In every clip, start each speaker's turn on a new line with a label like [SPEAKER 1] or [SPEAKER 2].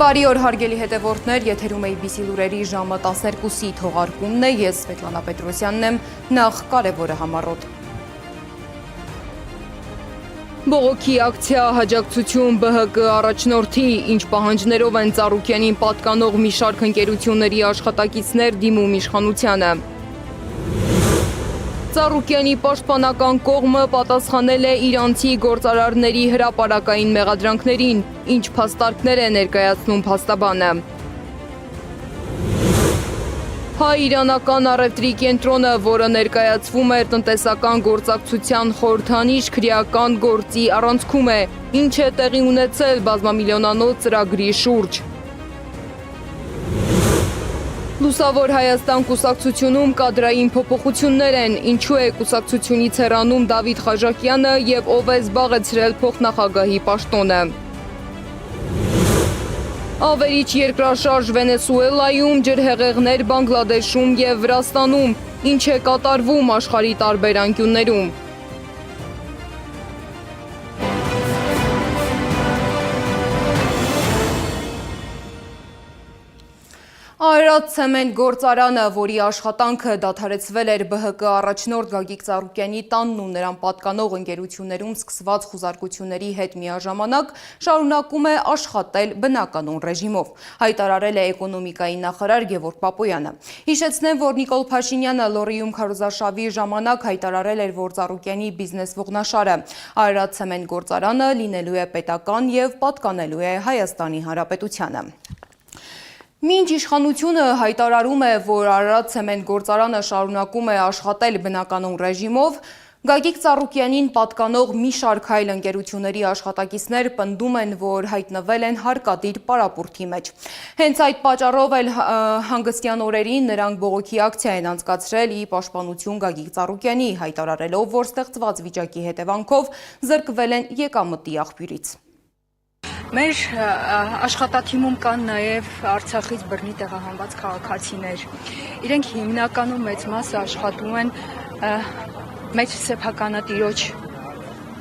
[SPEAKER 1] Բարի օր հարգելի հետևորդներ, եթերում ABC լուրերի ժամը 12-ի թողարկումն է, ես Սվետլանա Պետրոսյանն եմ, նախ կարևորը համառոտ։ Բողոքի ակցիա հաջակցություն ԲՀԿ առաջնորդի, ինչ պահանջներով են Ծառուկյանին պատկանող մի շարք ընկերությունների աշխատակիցներ դիմում իշխանությանը։ Ծառուկյանի պաշտպանական կողմը պատասխանել է իրանցի գործարարների հրապարակային մեղադրանքներին, ինչ փաստարկներ է ներկայացնում փաստաբանը։ Հայ-իրանական առևտրի կենտրոնը, որը ներկայացվում է տնտեսական գործակցության խորհրդանիշ քրեական գործի առանցքում է, ինչ է տեղի ունեցել բազմամիլիոնանոց ծրագրի շուրջ։ Լուսավոր Հայաստան կուսակցությունում կադրային փոփոխություններ են, ինչու է կուսակցությունից հեռանում Դավիթ Խաչակյանը և ով է զբաղեցրել փոխնախագահի պաշտոնը։ Ավերիչ երկրաշարժ Վենեսուելայում, ջրհեղեղներ Բանգլադեշում և Վրաստանում, ինչ է կատարվում աշխարհի տարբեր անկյուններում։ Արարատ ցեմենտ գործարանը, որի աշխատանքը դադարեցվել էր ԲՀԿ առաջնորդ Գագիկ Ծառուկյանի տանն ու նրան պատկանող ընկերություններում սկսված խուզարկությունների հետ միաժամանակ, շարունակում է աշխատել բնականոն ռեժիմով, հայտարարել է էկոնոմիկայի նախարար Գևորգ Պապոյանը։ Հիշեցնեմ, որ Նիկոլ Փաշինյանը Լոռիում քարոզարշավի ժամանակ հայտարարել էր, որ Ծառուկյանի բիզնես ողնաշարը Արարատ ցեմենտ գործարանը լինելու է պետական և պատկանելու է Հայաստանի Հանրապետությանը։ Մինչ իշխանությունը հայտարարում է, որ Արարատ ցեմենտ գործարանը շարունակում է աշխատել բնականոն ռեժիմով, Գագիկ Ծառուկյանին պատկանող մի շարք այլ ընկերությունների աշխատակիցներ պնդում են, որ հայտնվել են հարկադիր պարապուրդի մեջ։ Հենց այդ պատճառով էլ հանգստյան օրերին նրանք բողոքի ակցիա են անցկացրել ի պաշտպանություն Գագիկ Ծառուկյանի, հայտարարելով, որ ստեղծված վիճակի հետևանքով զրկվել են եկամտի աղբյուրից։
[SPEAKER 2] Մեր աշխատաթիմում կան նաև Արցախից բռնի տեղահանված քաղաքացիներ։ Իրենք հիմնականում մեծ մասը աշխատում են մեծ սեփականատիրոջ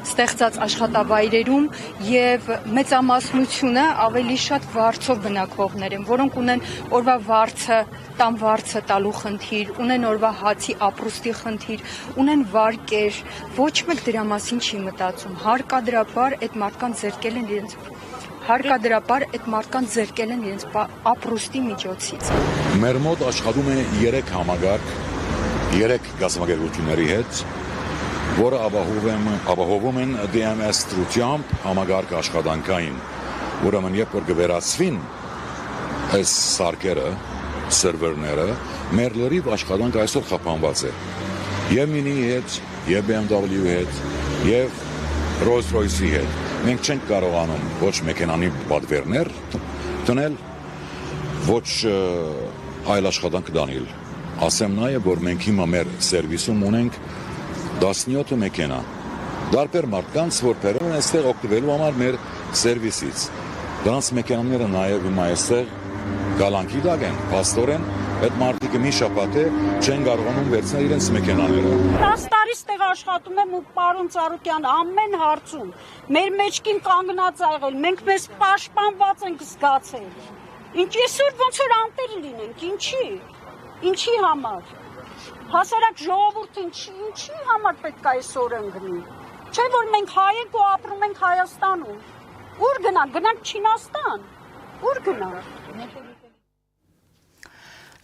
[SPEAKER 2] ստեղծած աշխատավայրերում և մեծամասնությունը ավելի շատ վարձով բնակվողներ են, որոնք ունեն օրվա տան վարձը տալու խնդիր, ունեն օրվա հացի ապրուստի խնդիր, ունեն վարկեր, ոչ մեկ դրա մասին չի մտածում, հարկադրաբար այդ մարդկանց զրկել են իրենց ապրուստի միջոցից։
[SPEAKER 3] Մեր մոտ աշխատում է 3 համագարկ, 3 գազམ་ագերությունների հետ, որը ապահովում են DMS դրությամբ համագարկ աշխատանքային, ուրեմն երբ որ կվերացվին այս սարքերը, սերվերները, մեր լրիվ աշխատանք այսօր խափանված է։ Եվ Mini-ի հետ, և BMW-ի հետ, և Rolls-Royce-ի հետ։ Մենք չենք կարողանում ոչ մեքենանի պատվերներ տնել, ոչ այլ աշխատանք դանել։ Ասեմ նաև, որ մենք հիմա մեր սերվիսում ունենք 17 մեքենա, դարբեր մարդկանց, որ բերել են այստեղ օգտվելու համար մեր սերվիսից։ Դրանց մեքենաները նաև հիմա այստեղ գալանքի տակ են, փաստորեն, այդ մարդիկը մի շաբաթ է չեն կարողանում վերցնել իրենց մեքենաները։
[SPEAKER 4] 10 տարի ստեղ աշխատում եմ ու պարոն Ծառուկյան ամեն հարցում մեր մեջքին կանգնած ա եղել, մենք մեզ պաշտպանված ենք զգացել։ Ինչ այսօր ոնց որ անտեր լինենք, ինչի համար։ Հասարակ ժողովուրդը ինչի համար պետք է այսօր ընկնի։ Չէ որ մենք հայ ենք ու ապրում ենք Հայաստանում։ Ուր գնանք Չինաստան։ Ուր գնանք։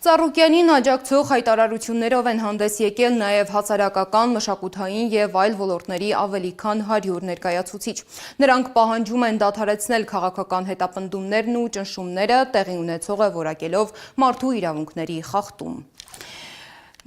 [SPEAKER 1] Ծառուկյանին աջակցող հայտարարություններով են հանդես եկել նաև հասարակական, մշակութային և այլ ոլորտների ավելի քան 100 ներկայացուցիչ։ Նրանք պահանջում են դադարեցնել քաղաքական հետապնդումներն ու ճնշումները, տեղի ունեցողը որակելով մարդու իրավունքների խախտում։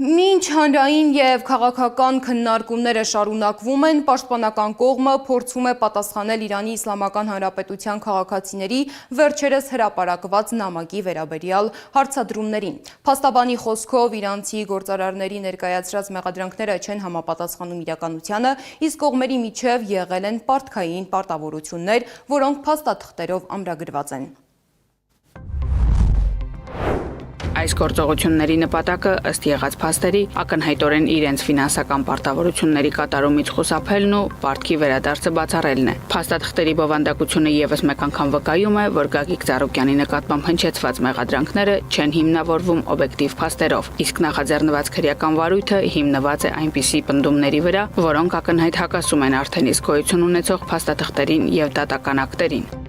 [SPEAKER 1] Մինչ հանրային և քաղաքական քննարկումները շարունակվում են, պաշտպանական կողմը փորձում է պատասխանել Իրանի Իսլամական Հանրապետության քաղաքացիների վերջերս հրապարակված նամակի վերաբերյալ հարցադրումներին։ Փաստաբանի խոսքով իրանցի գործարարների ներկայացրած մեղադրանքները չեն համապատասխանում իրականությանը, իսկ կողմերի միջև եղել են պարտքային պարտավորություններ, որոնք փաստաթղթերով ամրագրված են։
[SPEAKER 5] Այս գործողությունների նպատակը ըստ եղած փաստերի ակնհայտորեն իրենց ֆինանսական պարտավորությունների կատարումից խուսափելն ու պարտքի վերադարձը բացառելն է։ Փաստաթղթերի բովանդակությունը եւս մեկ անգամ վկայում է, որ Գագիկ Ծառուկյանի նկատմամբ հնչեցված մեղադրանքները չեն հիմնավորվում օբյեկտիվ փաստերով, իսկ նախաձեռնված քրեական վարույթը հիմնված է այնպիսի պնդումների վրա, որոնք ակնհայտ հակասում են արդեն իսկ գոյություն ունեցող փաստաթղթերին եւ դատական ակտերին։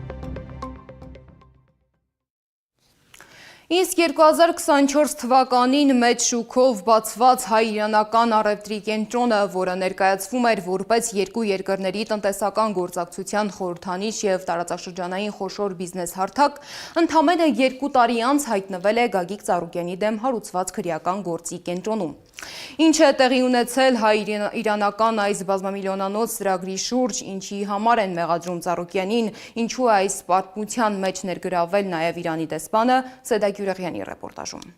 [SPEAKER 1] Իսկ 2024 թվականին մեծ շուկով բացված հայ-իրանական առևտրի կենտրոնը, որը ներկայացվում էր որպես երկու երկրների տնտեսական գործակցության խորհրդանիշ եւ տարածաշրջանային խոշոր բիզնես հարթակ, ընդամենը 2 տարի անց հայտնվել է Գագիկ Ծառուկյանի դեմ հարուցված քրեական գործի կենտրոնում։ Ինչ է տեղի ունեցել հայ-իրանական այս բազմամիլիոնանոց ծրագրի շուրջ, ինչի համար են մեղադրում Ծառուկյանին, ինչու է այս պատմության մեջ ներգրավել նաև Իրանի դեսպանը, Սեդա Գյուրեղյանի ռեպորտաժում։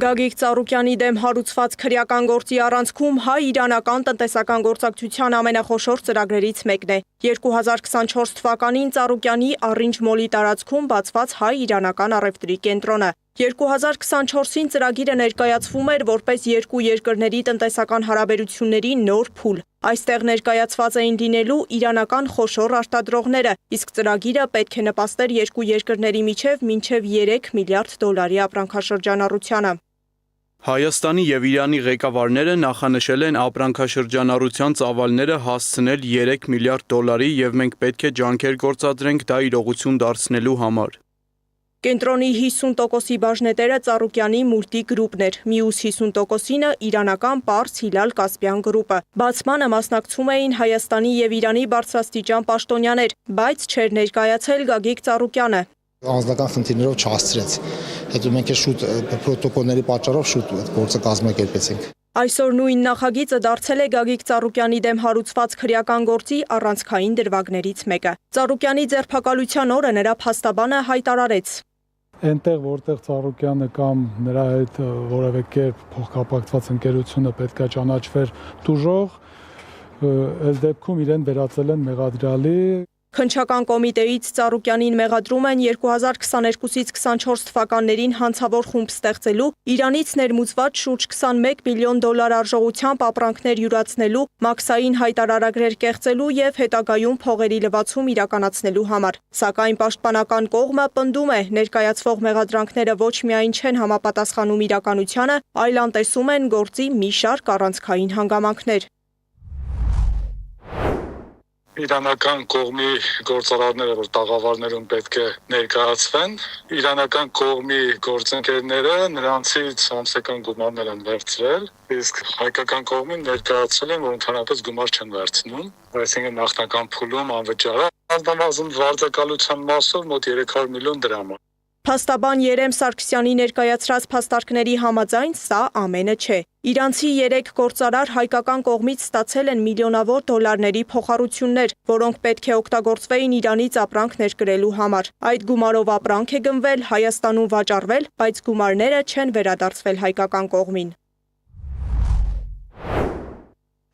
[SPEAKER 6] Գագիկ Ծառուկյանի դեմ հարուցված քրեական գործի առանցքում հայ-իրանական տնտեսական գործակցության ամենախոշոր ծրագրերից մեկն է։ 2024 թվականին Ծառուկյանի Առինջ մոլի տարածքում բացված հայ-իրանական առևտրի կենտրոնը։ 2024-ին ծրագիրը ներկայացվում էր որպես երկու երկրների տնտեսական հարաբերությունների նոր փուլ։ Այստեղ ներկայացված էին լինելու իրանական խոշոր արտադրողները, իսկ ծրագիրը պետք է նպաստեր երկու երկրների միջև մինչև 3 միլիարդ դոլարի ապրանքաշրջանառությանը։
[SPEAKER 7] Հայաստանի եւ Իրանի ղեկավարները նախանշել են ապրանքաշրջանառության ծավալները հասցնել 3 միլիարդ դոլարի եւ մենք պետք է ջանքեր գործադրենք դա իրողություն դարձնելու համար։
[SPEAKER 6] Կենտրոնի 50%-ի բաժնետերը Ծառուկյանի մուլտի գրուպն էր, մյուս 50%-ինը իրանական Պարս Հիլալ Կասպյան գրուպը։ Բացմանը մասնակցում էին Հայաստանի եւ Իրանի բարձրաստիճան պաշտոնյաներ, բայց չէր ներկայացել Գագիկ Ծառուկյանը։
[SPEAKER 8] Անձնական խնդիրներով չհասցրեց։ Հետո մենք շուտ պրոտոկոլների պատճառով շուտ այդ գործը կազմակերպեցինք։
[SPEAKER 6] Այսօր նույն նախագիծը դարձել է Գագիկ Ծառուկյանի դեմ հարուցված քրեական գործի առանցքային դրվագներից մեկը։ Ծառուկյանի ձերբակալության օրը նրա փաստաբանը հայտարարեց.
[SPEAKER 9] Այնտեղ որտեղ Ծառուկյանը կամ նրա հետ որևէ կերպ փոխկապակցված ընկերությունը պետք է ճանաչվեր տուժող, այս դեպքում իրեն վերածել են մեղադրյալի։
[SPEAKER 6] Քննչական կոմիտեից Ծառուկյանին մեղադրում են 2022-ից 24 թվականներին հանցավոր խումբ ստեղծելու, Իրանից ներմուծված շուրջ 21 միլիոն դոլար արժողությամբ ապրանքներ յուրացնելու, մաքսային հայտարարագրեր կեղծելու եւ հետագայում փողերի լվացում իրականացնելու համար։ Սակայն պաշտպանական կողմը պնդում է, ներկայացվող մեղադրանքները ոչ միայն չեն համապատասխանում իրականությանը, այլ անտեսում են գործի մի շարք առանցքային հանգամանքներ։
[SPEAKER 10] Իրանական կողմի գործարարները, որ տաղավարներում պետք է ներկայացվեն, իրանական կողմի գործընկերները նրանցից ամսական գումարներ են վերցրել, իսկ հայկական կողմին ներկայացել են, որ ընդհանրապես գումար չեն վերցնում, այսինքն նախնական փուլում անվճար է, առնվազն վարձակալության մասով մոտ 300 միլիոն դրամ։
[SPEAKER 6] Փաստաբան Երեմ Սարգսյանի ներկայացրած փաստարկների համաձայն սա ամենը չէ։ Իրանցի 3 գործարար հայկական կողմից ստացել են միլիոնավոր դոլարների փոխառություններ, որոնք պետք է օգտագործվեին Իրանից ապրանք ներկրելու համար։ Այդ գումարով ապրանք է գնվել, Հայաստանում վաճառվել, բայց գումարները չեն վերադարձվել հայկական կողմին։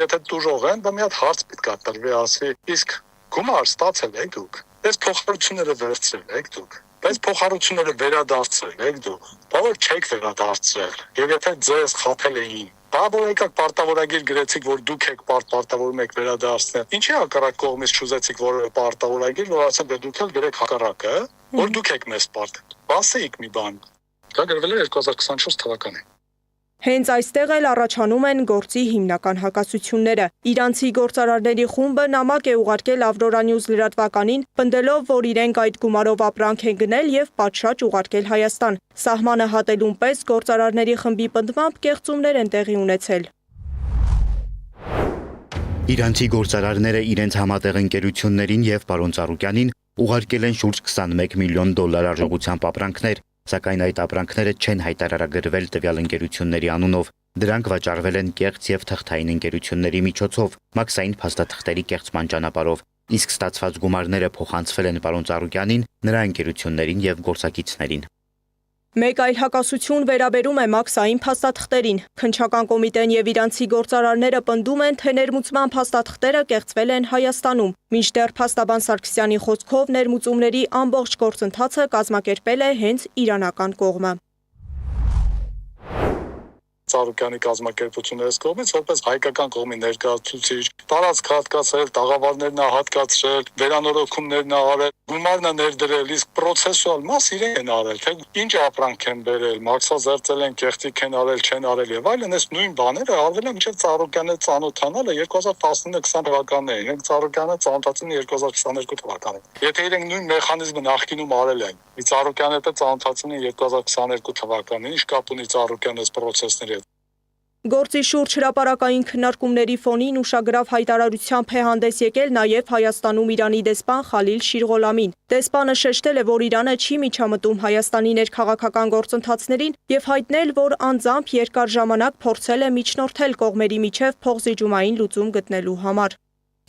[SPEAKER 10] Եթե տուժող են, դա մի հատ հարց պետք է տրվի, ասի, իսկ գումար ստացել եք դուք, այս փոխառությունները վերցրել եք դուք։ Բայց փոխառությունները վերադարձրել եք դուք, բավարար չեք վերադարձրել, եւ եթե ձեզ խաբել էին, բավարար եկաք պարտավորագիր գրեցիք, որ դուք եք պարտավորում եք վերադարձնել, ինչի հակառակ կողմից չուզեցիք որևէ պարտավորագիր, որ ասեմ, դուք էլ գրեք հակառակը, որ դուք եք մեզ պարտ, ասեիք մի բան, դա գրվել է 2024 թվականին։
[SPEAKER 6] Հենց այստեղ էլ առաջանում են գործի հիմնական հակասությունները։ Իրանցի գործարարների խումբը նամակ է ուղարկել Ավրորա Նյուզ լրատվականին, պնդելով, որ իրենք այդ գումարով ապրանք են գնել եւ պատշաճ ուղարկել Հայաստան։ Սահմանը հատելուն պես գործարարների խմբի պնդմամբ կեղծումներ են տեղի ունեցել։
[SPEAKER 11] Իրանցի գործարարները իրենց համատեղ ընկերություններին եւ պարոն Ծառուկյանին ուղարկել են շուրջ 21 միլիոն դոլար արժողությամբ ապրանքներ, սակայն այդ ապրանքները չեն հայտարարագրվել տվյալ ընկերությունների անունով։ Դրանք վաճառվել են կեղծ եւ թղթային ընկերությունների միջոցով, մաքսային փաստաթղթերի կեղծման ճանապարհով, իսկ ստացված գումարները փոխանցվել են պարոն Ծառուկյանին, նրա ընկերություններին եւ գործակիցներին։
[SPEAKER 6] Մեկ այլ հակասություն վերաբերում է մաքսային փաստաթղթերին։ Քննչական կոմիտեն եւ իրանցի գործարարները պնդում են, թե ներմուծման փաստաթղթերը կեղծվել են Հայաստանում։ Մինչդեռ փաստաբան Սարգսյանի խոսքով ներմուծումների ամբողջ գործընթացը կազմակերպել է հենց իրանական կողմը։
[SPEAKER 10] Ծառուկյանի կազմակերպությունը այս կողմից որպես հայկական կողմի ներկայացուցիչ, տարածք հատկացրել, տաղավարներն հատկացրել, վերանորոգումներն արել, գումարն ներդրել, իսկ պրոցեսուալ մաս իրենք են արել, թե ինչ ապրանք են բերել, մաքսազերծել են, կեղտիք են արել, չեն արել եւ այլն, այս նույն բաները արվել են մինչեւ Ծառուկյանը ծանոթանալը 2019-20 թվականին, իրենք Ծառուկյանը ծանոթացին 2022 թվականին։ Եթե իրենք նույն մեխանիզմը նախկինում արել են, Ծառուկյանը հետ ծանոթացին 2022 թվականին, ինչ կապ ունի Ծառուկյանը այս պրոցեսների հետ։
[SPEAKER 6] Գործի շուրջ հրապարակային քննարկումների ֆոնին ուշագրավ հայտարարությամբ է հանդես եկել նաև Հայաստանում Իրանի դեսպան Խալիլ Շիրղոլամին։ Դեսպանը շեշտել է, որ Իրանը չի միջամտում Հայաստանի ներքաղաքական գործընթացներին եւ հայտնել, որ անձամբ երկար ժամանակ փորձել է միջնորդել կողմերի միջև փոխզիջումային լուծում գտնելու համար։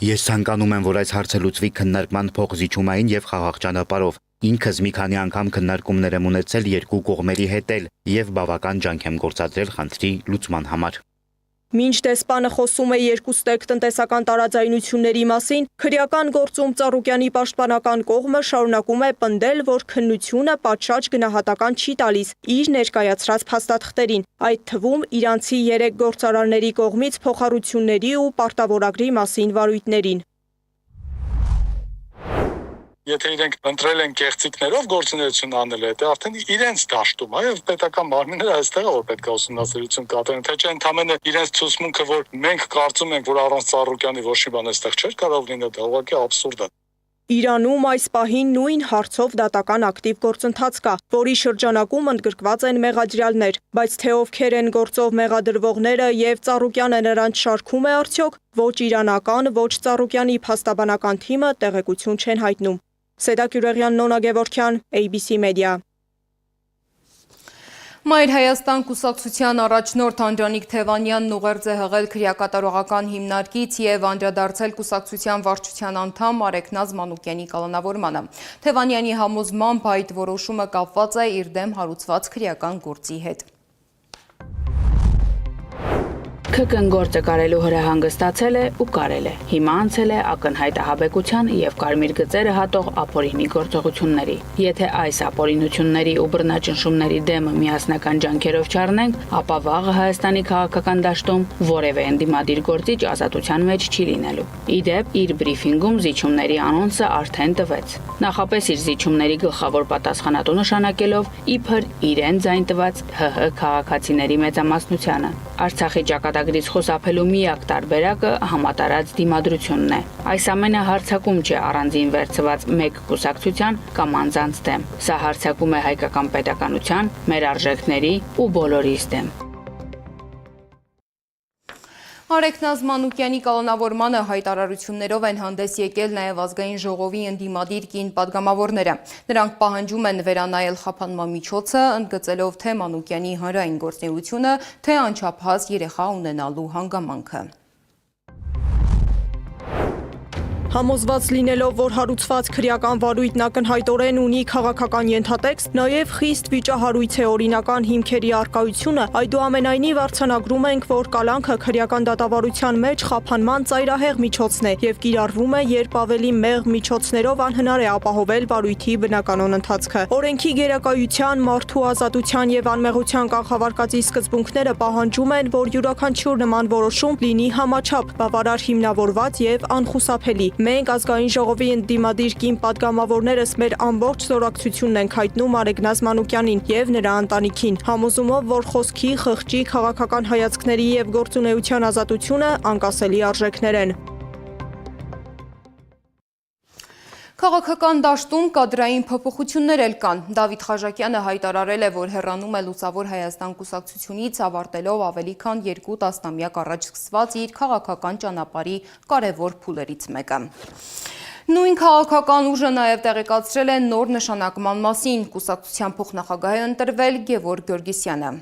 [SPEAKER 11] Ես ցանկանում եմ, որ այս հարցը լուծվի քննարկման փոխզիջումային եւ խաղաղ ճանապարհով։ Ինքս մի քանի անգամ քննարկումներ եմ ունեցել երկու կողմերի հետ եւ բավական ջանք եմ գործադրել խնդրի լուծման համար։
[SPEAKER 6] Մինչ դեսպանը խոսում է երկուստեք տնտեսական տարաձայնությունների մասին, քրեական գործում Ծառուկյանի պաշտպանական կողմը շարունակում է պնդել, որ քննությունը պատշաճ գնահատական չի տալիս իր ներկայացրած փաստաթղթերին, այդ թվում իրանցի 3 գործարարների կողմից փոխառությունների ու պարտավորագրի մասին վարույթներին։
[SPEAKER 10] Եթե իրենք ընտրել են կեղծիքներով գործունեություն անել, դա արդեն իրենց դաշտում է, եւ պետական մարմինները այստեղ է որ պետք է ուսումնասիրություն կատարեն, թե չէ ընդամենը իրենց ցուցմունքը, որ մենք կարծում ենք, որ առանց Ծառուկյանի ոչ մի բան այստեղ չէր կարող լինել, դա ուղղակի աբսուրդ է։
[SPEAKER 6] Իրանում այս պահին նույն հարցով դատական ակտիվ գործընթաց կա, որի շրջանակում ընդգրկված են մեղադրյալներ, բայց թե ովքեր են գործով մեղադրվողները եւ Ծառուկյանը նրանց շարքում է արդյոք, ոչ իրանական, ոչ Ծառուկյանի փաստաբանական թիմը տեղեկություն չեն հայտնում։ Սեդա Գյուղեղյան, Նոնա Գևորգյան, ABC Media։
[SPEAKER 1] Մայր Հայաստան կուսակցության առաջնորդ Անդրանիկ Թևանյանն ուղերձ է հղել քրեակատարողական հիմնարկից եւ անդրադարձել կուսակցության վարչության անդամ Արեգնազ Մանուկյանի կալանավորմանը։ Թևանյանի համոզմամբ այդ որոշումը կապված է իր դեմ հարուցված քրեական գործի հետ։
[SPEAKER 5] ՔԿ-ն գործը կարելու հրահանգստացել է ու կարել է։ Հիմա անցել է ակնհայտ ահաբեկության եւ կարմիր գծերը հատող ապօրինի գործողությունների։ Եթե այս ապօրինությունների ու բռնաճնշումների դեմը միասնական ջանքերով չառնենք, ապա վաղը Հայաստանի քաղաքական դաշտում որևէ ընդդիմադիր գործիչ ազատության մեջ չի լինելու։ Իդեպ իր բրիֆինգում զիջումների անոնսը արդեն տվեց։ Նախապես իր զիջումների գլխավոր պատասխանատու նշանակելով իբր իրեն ձայն տված ՀՀ քաղաքացիների մեծամասնությանը։ Արցախի ճակատագրից խուսափելու միակ տարբերակը համատարած դիմադրությունն է։ Այս ամենը հարձակում չէ առանձին վերցված մեկ կուսակցության կամ անձանց դեմ։ Սա հարձակում է հայկական պետականության, մեր արժեքների ու բոլորիս դեմ։
[SPEAKER 1] Արեգնազ Մանուկյանի կալանավորմանը հայտարարություններով են հանդես եկել նաև ազգային ժողովի ընդդիմադիր կին պատգամավորները։ Նրանք պահանջում են վերանայել խափանման միջոցը, ընդգծելով թե Մանուկյանի հանրային գործունեությունը, թե անչափահաս երեխա ունենալու հանգամանքը։
[SPEAKER 6] Համոզված լինելով, որ հարուցված քրեական վարույթն ակնհայտորեն ունի քաղաքական ենթատեքստ, նաև խիստ վիճահարույց է օրինական հիմքերի առկայությունը, այդուամենայնիվ արձանագրում ենք, որ կալանքը քրեական դատավարության մեջ խափանման ծայրահեղ միջոցն է եւ կիրառվում է, երբ ավելի մեղմ միջոցներով անհնար է ապահովել վարույթի բնականոն ընթացքը։ Օրենքի գերակայության, մարդու ազատության եւ անմեղության կանխավարկածի սկզբունքները պահանջում են, որ յուրաքանչյուր նման որոշում լինի համաչափ, բավարար հիմնավորված եւ անխուսափելի։ Մենք ազգային ժողովի ընդդիմադիր կին պատգամավորներս մեր ամբողջ զորակցությունն ենք հայտնում Արեգնազ Մանուկյանին եւ նրա ընտանիքին, համոզումով, որ խոսքի, խղճի, քաղաքական հայացքների եւ գործունեության ազատությունը անկասելի արժեքներ են։
[SPEAKER 1] Քաղաքական դաշտում կադրային փոփոխություններ էլ կան։ Դավիթ Խաժակյանը հայտարարել է, որ հեռանում է Լուսավոր Հայաստան կուսակցությունից, ավարտելով ավելի քան 2 տասնամյակ առաջ սկսված իր քաղաքական ճանապարհի կարևոր փուլերից մեկը։ Նույն քաղաքական ուժը նաև տեղեկացրել է նոր նշանակման մասին։ Կուսակցության փոխնախագահ է ընտրվել Գևորգ Գյորգիսյանը։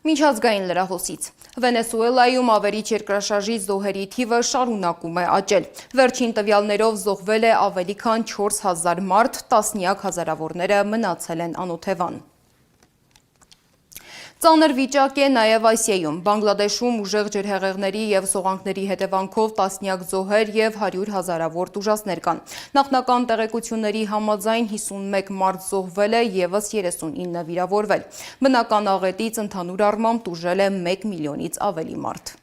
[SPEAKER 1] Միջազգային լրահոսից։ Վենեսուելայում ավերիչ երկրաշարժի զոհերի թիվը շարունակում է աճել։ Վերջին տվյալներով զոհվել է ավելի քան 4000 մարդ, տասնյակ հազարավորները մնացել են անօթևան։ Ծանր վիճակ է նաև Ասիայում։ Բանգլադեշում ուժեղ ջրհեղեղների եւ սողանքների հետևանքով տասնյակ զոհեր եւ 100 հազարավոր տուժածներ կան։ Նախնական տեղեկությունների համաձայն 51 մարդ զոհվել է, եւս 39 վիրավորվել։ Բնական աղետից ընդհանուր առմամբ տուժել է 1 միլիոնից ավելի մարդ։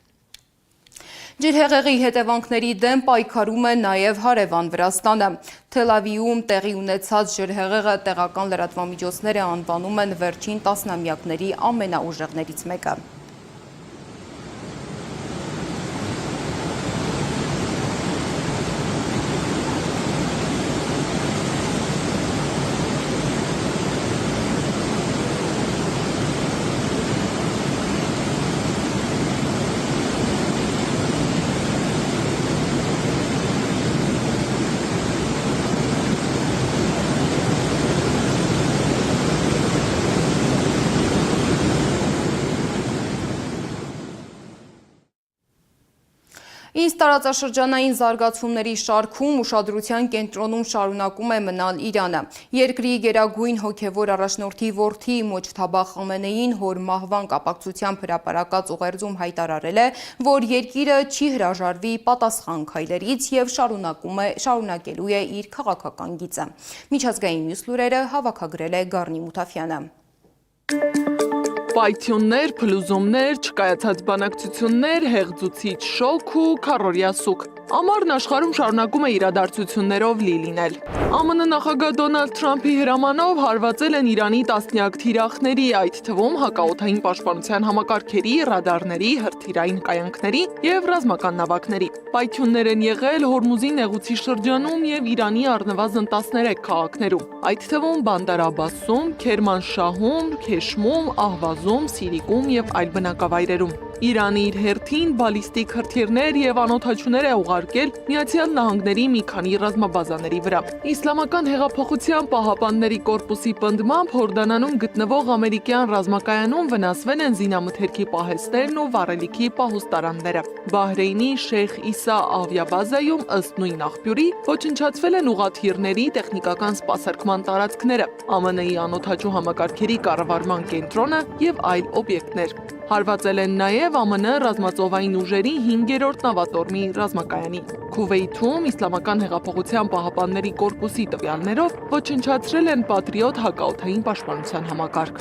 [SPEAKER 1] Ջրհեղեղի հետևանքների դեմ պայքարում է նաև հարևան Վրաստանը։ Թել Ավիվում տեղի ունեցած ջրհեղեղը տեղական լրատվամիջոցները անվանում են վերջին տասնամյակների ամենաուժեղներից մեկը։ Իսկ տարածաշրջանային զարգացումների շարքում ուշադրության կենտրոնում շարունակում է մնալ Իրանը։ Երկրի գերագույն հոգևոր առաջնորդի որդի Մոջթաբա Խամենեին հոր մահվան կապակցությամբ հրապարակած ուղերձում հայտարարել է, որ երկիրը չի հրաժարվի պատասխան քայլերից եւ շարունակելու է իր քաղաքական գիծը։ Միջազգային մյուս լուրերը հավաքագրել է Գառնի Մութաֆյանը։
[SPEAKER 12] Պայթյուններ, փլուզումներ, չկայացած բանակցություններ, հեղձուցիչ շոկ ու քառօրյա սուկ։ Ամառն աշխարհում շարունակում է իրադարձություններով լի լինել։ ԱՄՆ նախագահ Դոնալդ Թրամփի հրամանով հարվածել են Իրանի տասնյակ թիրախների, այդ թվում հակաօդային պաշտպանության համակարգերի, ռադարների, հրթիռային կայանքների եւ ռազմական նավակների։ Պայթյուններ են եղել Հորմուզի նեղուցի շրջանում եւ Իրանի առնվազն 13 քաղաքներում, այդ թվում Բանդար Աբբասում, Քերմանշահում, Քեշմում, Ահվազում, Սիրիկում եւ այլ բնակավայրերում։ Իրանը իր հերթին բալիստիկ հրթիռներ եւ անօդաչուներ է ուղարկել Միացյալ Նահանգների մի քանի ռազմաբազաների վրա։ Իսլամական հեղափոխության պահապանների կորպուսի պնդմամբ Հորդանանում գտնվող ամերիկյան ռազմակայանում վնասվել են զինամթերքի պահեստներն ու վառելիքի պահուստարանները։ Բահրեյնի Շեյխ Իսա ավիաբազայում ըստ նույն աղբյուրի ոչնչացվել են ուղաթիռների տեխնիկական սպասարկման տարածքները, ԱՄՆ-ի անօդաչու համակարգերի կառավարման կենտրոնը եւ այլ օբյեկտներ։ Հարվածել են նաև ԱՄՆ ռազմածովային ուժերի 5-րդ նավատորմի ռազմակայանին։ Քուվեյթում Իսլամական հեղափոխության պահապանների կորպուսի տվյալներով ոչնչացրել են Պատրիոտ հակաօդային պաշտպանության համակարգ։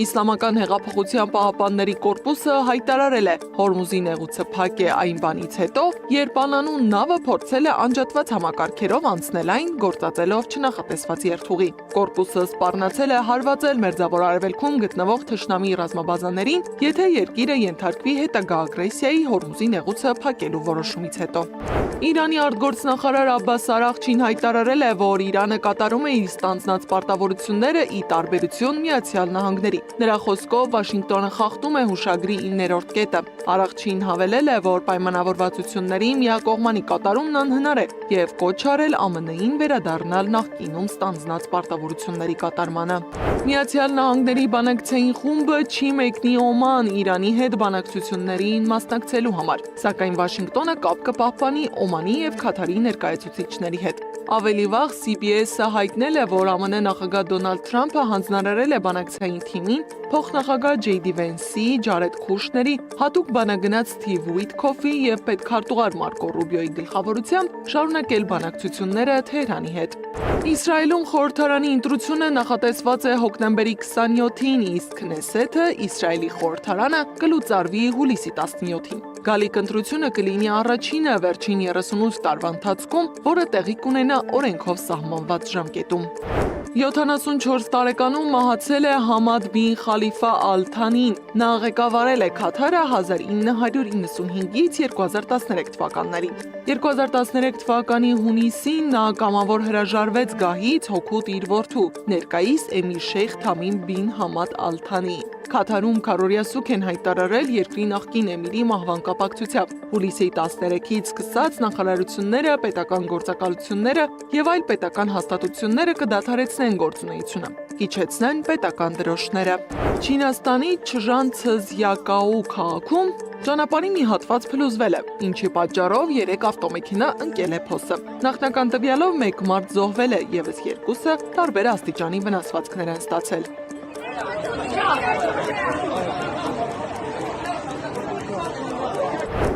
[SPEAKER 12] Իսլամական հեղափոխության պահապանների կորպուսը հայտարարել է, Հորմուզի նեղուցը փակ է այն բանից հետո, երբ անանուն նավը փորձել է անջատված համակարգերով անցնել այն, գործածելով չնախատեսված երթուղի։ Կորպուսը սպառնացել է հարվածել Մերձավոր Արևելքում գտնվող թշնամի ռազմաբազաներին, եթե երկիրը ենթարկվի հետագա ագրեսիայի Հորմուզի նեղուցը փակելու որոշումից հետո։ Իրանի արտգործնախարար Աբբաս Արաղչին հայտարարել է, որ Իրանը կատարում է իր ստանձնած պարտավորությունները ի տարբերություն Միացյալ Նահանգների։ Նրա խոսքով Վաշինգտոնը խախտում է հուշագրի 9-րդ կետը։ Արաղչին հավելել է, որ պայմանավորվածությունների միակողմանի կատարումն անհնար է եւ կոչ արել ԱՄՆ-ին վերադառնալ նախկինում ստանձնած պարտավորությունների կատարմանը։ Միացյալ Նահանգների բանակցային խումբը չի մեկնի Օման Իրանի հետ բանակցություններին մասնակցելու համար, սակայն Վաշինգտոնը կապ կպահպանի Օմանի եւ Քաթարի ներկայացուցիչների հետ։ Ավելի վաղ CBS-ը հայտնել է, որ ԱՄՆ նախագահ Դոնալդ Թրամփը հանձնարարել է բանակցային թիմին փոխնախագահ Ջեյդի Վենսի, Ջարեդ Քուշների, հատուկ բանագնաց Սթիվ Ուիթքոֆի եւ պետքարտուղար Մարկո Ռուբիոյի գլխավորությամբ շարունակել բանակցությունները Թեհրանի հետ։ Իսրայելում խորհրդարանի ընտրությունը նախատեսված է հոկտեմբերի 27-ին, իսկ Քնեսեթը Իսրայելի խորհրդարանը կլուծարվի հուլիսի 17-ին։ Գալիք ընտրությունը կլինի առաջինը վերջին 38 տարվա ընթացքում, որը տեղի կունենա օրենքով սահմանված ժամկետում։ 74 տարեկանում մահացել է Համադ բին Խալիֆա Ալ-Թանին։ Նա ղեկավարել է Քաթարը 1995-ից 2013 թվականներին։ 2013 թվականի հունիսին նա կամավոր հրաժարվեց գահից հօգուտ իր որդու, ներկայիս Էմիր Շեյխ Թամիմ բին Համադ Ալ-Թանիի։ Քաթարում քառօրյա սուկ են հայտարարել երկրի նախկին էմիրի մահվան կապակցությամբ։ Հուլիսի 13-ից սկսած նախարարությունները, պետական գործակալությունները եւ այլ պետական հաստատությունները կդադարեցնեն գործունեությունը, կիչեցնեն պետական դրոշները։ Չինաստանի Չժան-Ցզյակաու քաղաքում ճանապարհի մի հատված փլուզվել է, ինչի պատճառով 3 ավտոմեքենա ընկել է փոսը։ Նախնական տվյալով 1 մարդ զոհվել է, եւս 2-ը տարբեր աստիճանի վնասվածքներ են ստացել։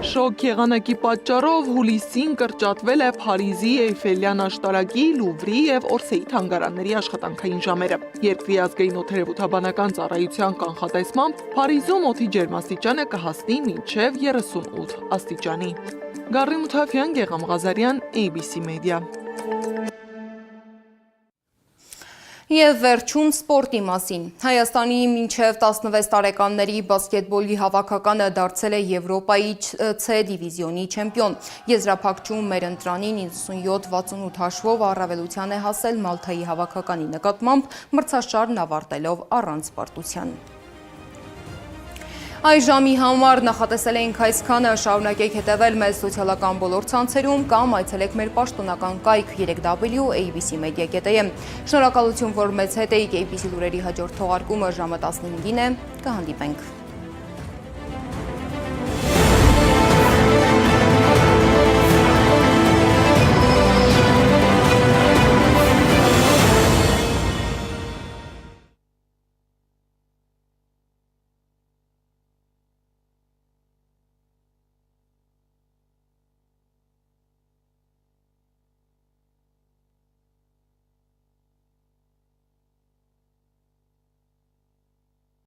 [SPEAKER 12] Շոկ եղանակի պատճառով հուլիսին կրճատվել է Փարիզի Էյֆելյան աշտարակի, Լուվրի եւ Օրսեի թանգարանների աշխատանքային ժամերը։ Երկրի ազգային օդերևութաբանական ծառայության կանխատեսմամբ Փարիզում օդի ջերմաստիճանը կհասնի մինչև 38 աստիճանի։ Գարի Մութաֆյան, Գեգամ Ղազարյան, ABC Media։
[SPEAKER 1] Եվ վերջում սպորտի մասին։ Հայաստանի մինչև 16 տարեկանների բասկետբոլի հավաքականը դարձել է Եվրոպայի C դիվիզիոնի չեմպիոն։ Եզրափակչում մեր ընտրանին 97-68 հաշվով առավելության է հասել Մալթայի հավաքականի նկատմամբ, մրցաշարն ավարտելով առանց պարտության։ Այս ժամի համար նախատեսել էինք այսքանը, շարունակեք հետևել մեզ սոցիալական բոլոր ցանցերում կամ այցելեք մեր պաշտոնական կայք 3w.abcmedia.am։ Շնորհակալություն, որ մեզ հետ էիք, ABC լուրերի հաջորդ թողարկումը ժամը 15-ին է, կհանդիպենք։